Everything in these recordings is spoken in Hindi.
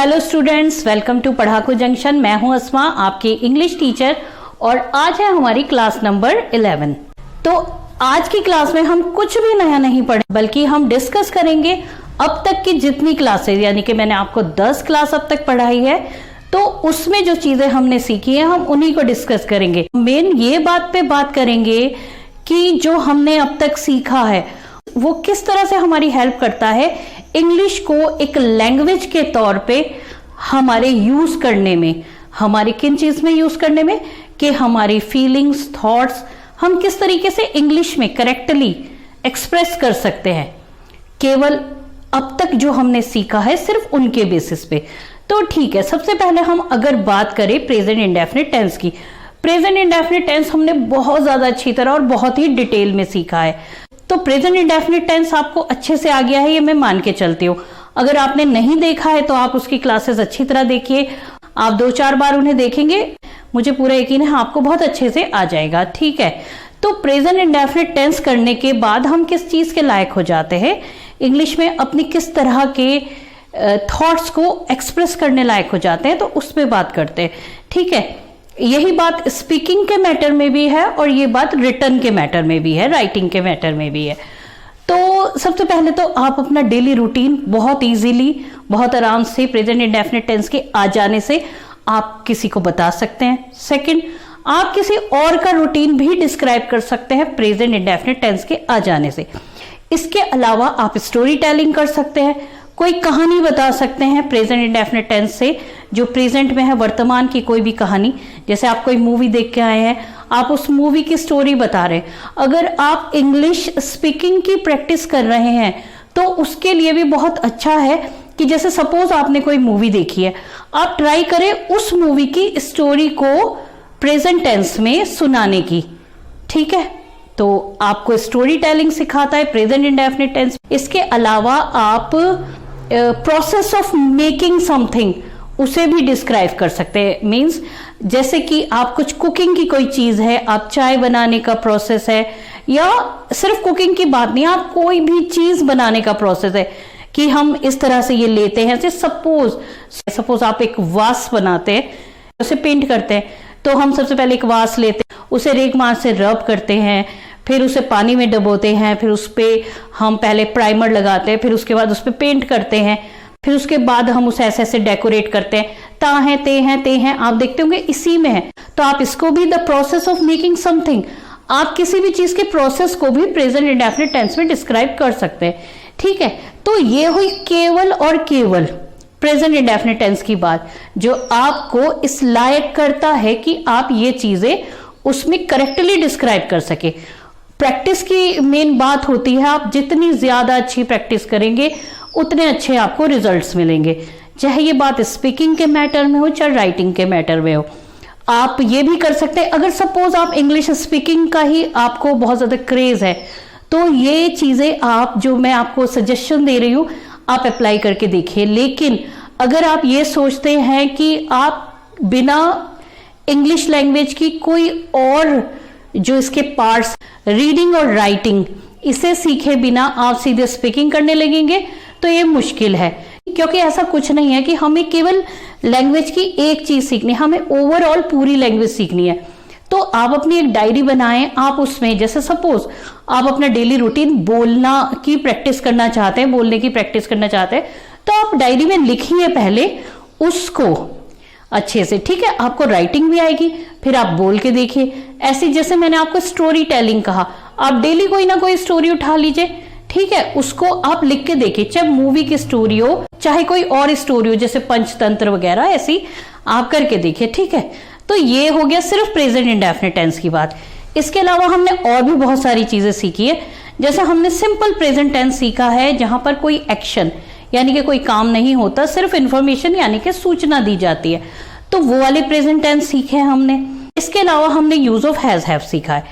Hello students, welcome to Padhaku Junction. मैं हूं अस्मा, आपकी इंग्लिश टीचर, और आज है हमारी क्लास नंबर 11। तो आज की क्लास में हम कुछ भी नया नहीं पढ़े, बल्कि हम डिस्कस करेंगे अब तक की जितनी क्लासेज, यानी कि मैंने आपको 10 क्लास अब तक पढ़ाई है, तो उसमें जो चीजें हमने सीखी है हम उन्हीं को डिस्कस करेंगे। मेन ये बात पे बात करेंगे कि जो हमने अब तक सीखा है वो किस तरह से हमारी हेल्प करता है इंग्लिश को एक लैंग्वेज के तौर पे हमारे यूज करने में। हमारी किन चीज में यूज करने में कि हमारी फीलिंग्स, थॉट्स हम किस तरीके से इंग्लिश में करेक्टली एक्सप्रेस कर सकते हैं, केवल अब तक जो हमने सीखा है सिर्फ उनके बेसिस पे। तो ठीक है, सबसे पहले हम अगर बात करें प्रेजेंट इंडेफिनिट टेंस की, प्रेजेंट इंडेफिनिट टेंस हमने बहुत ज्यादा अच्छी तरह और बहुत ही डिटेल में सीखा है। तो प्रेजेंट इंडेफिनिट टेंस आपको अच्छे से आ गया है, ये मैं मान के चलती हूँ। अगर आपने नहीं देखा है तो आप उसकी क्लासेस अच्छी तरह देखिए, आप 2-4 बार उन्हें देखेंगे, मुझे पूरा यकीन है आपको बहुत अच्छे से आ जाएगा। ठीक है, तो प्रेजेंट इंडेफिनिट टेंस करने के बाद हम किस चीज के लायक हो जाते हैं, इंग्लिश में अपनी किस तरह के थॉट्स को एक्सप्रेस करने लायक हो जाते हैं, तो उस पर बात करते हैं। ठीक है, यही बात स्पीकिंग के मैटर में भी है और ये बात रिटर्न के मैटर में भी है, राइटिंग के मैटर में भी है। तो सबसे पहले तो आप अपना डेली रूटीन बहुत इजीली, बहुत आराम से प्रेजेंट इंडेफिनिट टेंस के आ जाने से आप किसी को बता सकते हैं। सेकंड, आप किसी और का रूटीन भी डिस्क्राइब कर सकते हैं प्रेजेंट इंडेफिनिट टेंस के आ जाने से। इसके अलावा आप स्टोरी टेलिंग कर सकते हैं, कोई कहानी बता सकते हैं प्रेजेंट इंडेफिनिट टेंस से, जो प्रेजेंट में है, वर्तमान की कोई भी कहानी। जैसे आप कोई मूवी देख के आए हैं, आप उस मूवी की स्टोरी बता रहे हैं। अगर आप इंग्लिश स्पीकिंग की प्रैक्टिस कर रहे हैं तो उसके लिए भी बहुत अच्छा है कि जैसे सपोज आपने कोई मूवी देखी है, आप ट्राई करें उस मूवी की स्टोरी को प्रेजेंट टेंस में सुनाने की। ठीक है, तो आपको स्टोरी टेलिंग सिखाता है प्रेजेंट इंडेफिनिट टेंस। इसके अलावा आप प्रोसेस ऑफ मेकिंग समथिंग उसे भी डिस्क्राइब कर सकते हैं। मींस जैसे कि आप कुछ कुकिंग की कोई चीज है, आप चाय बनाने का प्रोसेस है, या सिर्फ कुकिंग की बात नहीं, आप कोई भी चीज बनाने का प्रोसेस है कि हम इस तरह से ये लेते हैं। सपोज आप एक वास बनाते हैं, उसे पेंट करते हैं, तो हम सबसे पहले एक वास लेते हैं, उसे रेगमार से रब करते हैं, फिर उसे पानी में डुबोते हैं, फिर उस पे हम पहले प्राइमर लगाते हैं, फिर उसके बाद उस पे पेंट करते हैं, फिर उसके बाद हम उसे ऐसे ऐसे डेकोरेट करते हैं, ता है, ते हैं, आप देखते होंगे इसी में है। तो आप इसको भी the process of making something, आप किसी भी चीज के प्रोसेस को भी प्रेजेंट इंडेफिनिट टेंस में डिस्क्राइब कर सकते हैं। ठीक है, तो ये हुई केवल और केवल प्रेजेंट इंडेफिनिट टेंस की बात, जो आपको इस लायक करता है कि आप ये चीजें उसमें करेक्टली डिस्क्राइब कर सके। प्रैक्टिस की मेन बात होती है, आप जितनी ज्यादा अच्छी प्रैक्टिस करेंगे उतने अच्छे आपको रिजल्ट्स मिलेंगे, चाहे ये बात स्पीकिंग के मैटर में हो चाहे राइटिंग के मैटर में हो। आप ये भी कर सकते हैं, अगर सपोज आप इंग्लिश स्पीकिंग का ही आपको बहुत ज्यादा क्रेज है, तो ये चीजें आप जो मैं आपको सजेशन दे रही हूं आप अप्लाई करके देखिए। लेकिन अगर आप ये सोचते हैं कि आप बिना इंग्लिश लैंग्वेज की कोई और जो इसके पार्ट्स, रीडिंग और राइटिंग, इसे सीखे बिना आप सीधे स्पीकिंग करने लगेंगे तो ये मुश्किल है, क्योंकि ऐसा कुछ नहीं है कि हमें केवल लैंग्वेज की एक चीज सीखनी है, हमें ओवरऑल पूरी लैंग्वेज सीखनी है। तो आप अपनी एक डायरी बनाएं, आप उसमें जैसे सपोज आप अपना डेली रूटीन बोलना की प्रैक्टिस करना चाहते हैं, बोलने की प्रैक्टिस करना चाहते हैं, तो आप डायरी में लिखिए पहले उसको अच्छे से। ठीक है, आपको राइटिंग भी आएगी, फिर आप बोल के देखिए। ऐसे जैसे मैंने आपको स्टोरी टेलिंग कहा, आप डेली कोई ना कोई स्टोरी उठा लीजिए, ठीक है, उसको आप लिख के देखिए, चाहे मूवी की स्टोरी हो चाहे कोई और स्टोरी हो, जैसे पंचतंत्र वगैरह, ऐसी आप करके देखिए। ठीक है, तो ये हो गया सिर्फ प्रेजेंट इंडेफिनिट टेंस की बात। इसके अलावा हमने और भी बहुत सारी चीजें सीखी है, जैसे हमने सिंपल प्रेजेंट टेंस सीखा है, जहां पर कोई एक्शन यानी कि कोई काम नहीं होता, सिर्फ इंफॉर्मेशन यानी कि सूचना दी जाती है, तो वो वाले प्रेजेंट टेंस सीखे हैं हमने। इसके अलावा हमने यूज ऑफ हैज हैव सीखा है।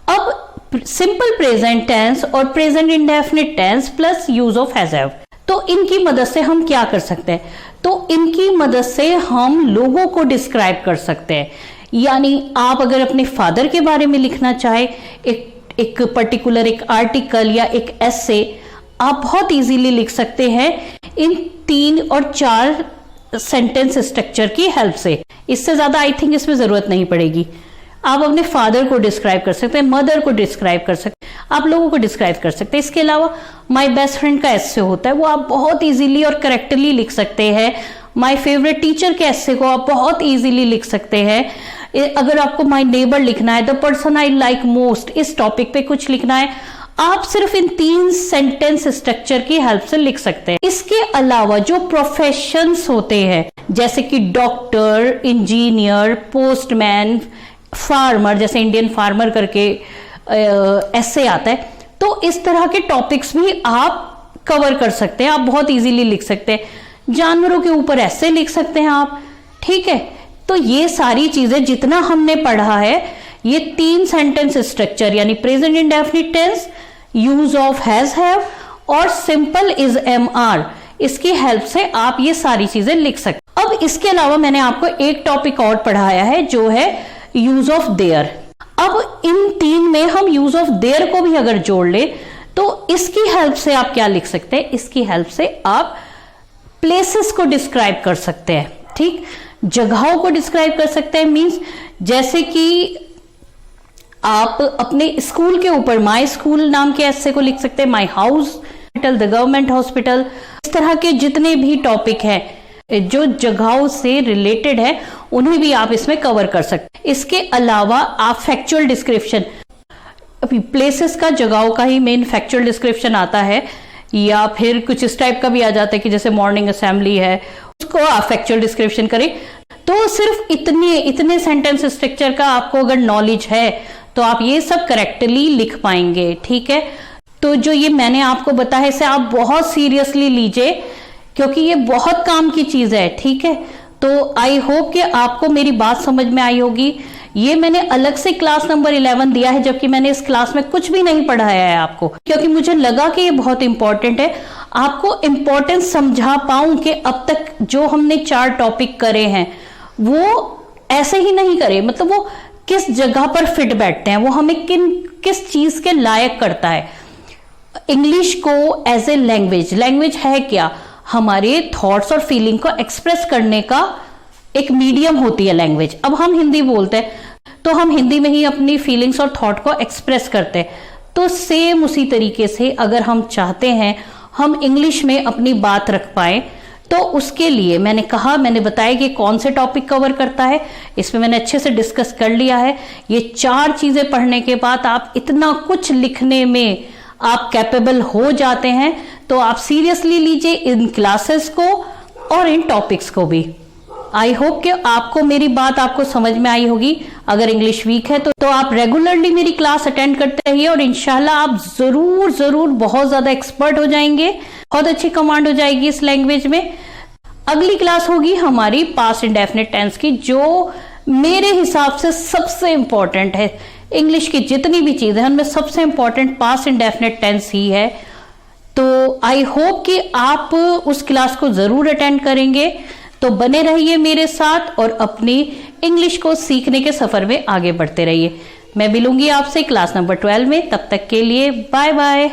अब सिंपल प्रेजेंट टेंस और present indefinite tens plus use of has have, तो इनकी मदद से हम क्या कर सकते हैं, तो इनकी मदद से हम लोगों को डिस्क्राइब कर सकते हैं। यानी आप अगर अपने फादर के बारे में लिखना चाहे, एक पर्टिकुलर एक आर्टिकल या एक एसे, आप बहुत इजीली लिख सकते हैं इन 3 और 4 सेंटेंस स्ट्रक्चर की हेल्प से। इससे ज्यादा आई थिंक इसमें जरूरत नहीं पड़ेगी। आप अपने फादर को डिस्क्राइब कर सकते हैं, मदर को डिस्क्राइब कर सकते हैं, आप लोगों को डिस्क्राइब कर सकते हैं। इसके अलावा माय बेस्ट फ्रेंड का एस्से होता है, वो आप बहुत इजीली और करेक्टली लिख सकते हैं। माय फेवरेट टीचर के एस्से को आप बहुत इजीली लिख सकते हैं। अगर आपको माय नेबर लिखना है, the person I like most, इस टॉपिक पे कुछ लिखना है, आप सिर्फ इन 3 सेंटेंस स्ट्रक्चर की हेल्प से लिख सकते हैं। इसके अलावा जो प्रोफेशंस होते हैं जैसे कि डॉक्टर, इंजीनियर, पोस्टमैन, फार्मर, जैसे इंडियन फार्मर करके ऐसे आता है, तो इस तरह के टॉपिक्स भी आप कवर कर सकते हैं, आप बहुत इजीली लिख सकते हैं। जानवरों के ऊपर ऐसे लिख सकते हैं आप, ठीक है। तो ये सारी चीजें जितना हमने पढ़ा है, ये 3 सेंटेंस स्ट्रक्चर यानी present indefinite tense, use of has, have और सिंपल इज, एम आर, इसकी हेल्प से आप ये सारी चीजें लिख सकते। अब इसके अलावा मैंने आपको एक टॉपिक और पढ़ाया है जो है यूज ऑफ देयर। अब इन 3 में हम यूज ऑफ देयर को भी अगर जोड़ ले तो इसकी हेल्प से आप क्या लिख सकते हैं? इसकी हेल्प से आप प्लेसेस को डिस्क्राइब कर सकते हैं, ठीक, जगहों को डिस्क्राइब कर सकते हैं। मींस जैसे कि आप अपने स्कूल के ऊपर माय स्कूल नाम के एस्से को लिख सकते हैं, my house, the government hospital, इस तरह के जितने भी टॉपिक हैं जो जगहों से रिलेटेड है उन्हें भी आप इसमें कवर कर सकते हैं। इसके अलावा आप फैक्चुअल डिस्क्रिप्शन, प्लेसेस का, जगहों का ही मेन फैक्चुअल डिस्क्रिप्शन आता है, या फिर कुछ इस टाइप का भी आ जाता है कि जैसे मॉर्निंग असेंबली है, उसको आप फैक्चुअल डिस्क्रिप्शन करें। तो सिर्फ इतने सेंटेंस स्ट्रक्चर का आपको अगर नॉलेज है तो आप ये सब करेक्टली लिख पाएंगे, ठीक है। तो जो ये मैंने आपको बताया इसे आप बहुत सीरियसली लीजिए क्योंकि ये बहुत काम की चीज है, ठीक है। तो आई होप कि आपको मेरी बात समझ में आई होगी। ये मैंने अलग से क्लास नंबर 11 दिया है, जबकि मैंने इस क्लास में कुछ भी नहीं पढ़ाया है आपको, क्योंकि मुझे लगा कि ये बहुत इंपॉर्टेंट है, आपको इंपॉर्टेंस समझा पाऊं कि अब तक जो हमने 4 टॉपिक करे हैं वो ऐसे ही नहीं करे, मतलब वो किस जगह पर फिट बैठते हैं, वो हमें किस चीज के लायक करता है। इंग्लिश को एज ए लैंग्वेज है क्या? हमारे थॉट्स और फीलिंग को एक्सप्रेस करने का एक मीडियम होती है लैंग्वेज। अब हम हिंदी बोलते हैं तो हम हिंदी में ही अपनी फीलिंग्स और थॉट को एक्सप्रेस करते हैं। तो सेम उसी तरीके से अगर हम चाहते हैं हम इंग्लिश में अपनी बात रख पाए, तो उसके लिए मैंने बताया कि कौन से टॉपिक कवर करता है, इसमें मैंने अच्छे से डिस्कस कर लिया है। ये 4 चीजें पढ़ने के बाद आप इतना कुछ लिखने में आप कैपेबल हो जाते हैं। तो आप सीरियसली लीजिए इन क्लासेस को और इन टॉपिक्स को भी। आई होप कि आपको मेरी बात आपको समझ में आई होगी। अगर इंग्लिश वीक है तो आप रेगुलरली मेरी क्लास अटेंड करते रहिए और इंशाल्लाह आप जरूर बहुत ज्यादा एक्सपर्ट हो जाएंगे, बहुत अच्छी कमांड हो जाएगी इस लैंग्वेज में। अगली क्लास होगी हमारी पास्ट इंडेफिनिट टेंस की, जो मेरे हिसाब से सबसे इंपॉर्टेंट है। इंग्लिश की जितनी भी चीजें हैं उनमें सबसे इंपॉर्टेंट पास्ट इंडेफिनिट टेंस ही है। तो आई होप कि आप उस क्लास को जरूर अटेंड करेंगे। तो बने रहिए मेरे साथ और अपनी इंग्लिश को सीखने के सफर में आगे बढ़ते रहिए। मैं मिलूंगी आपसे क्लास नंबर 12 में। तब तक के लिए बाय बाय।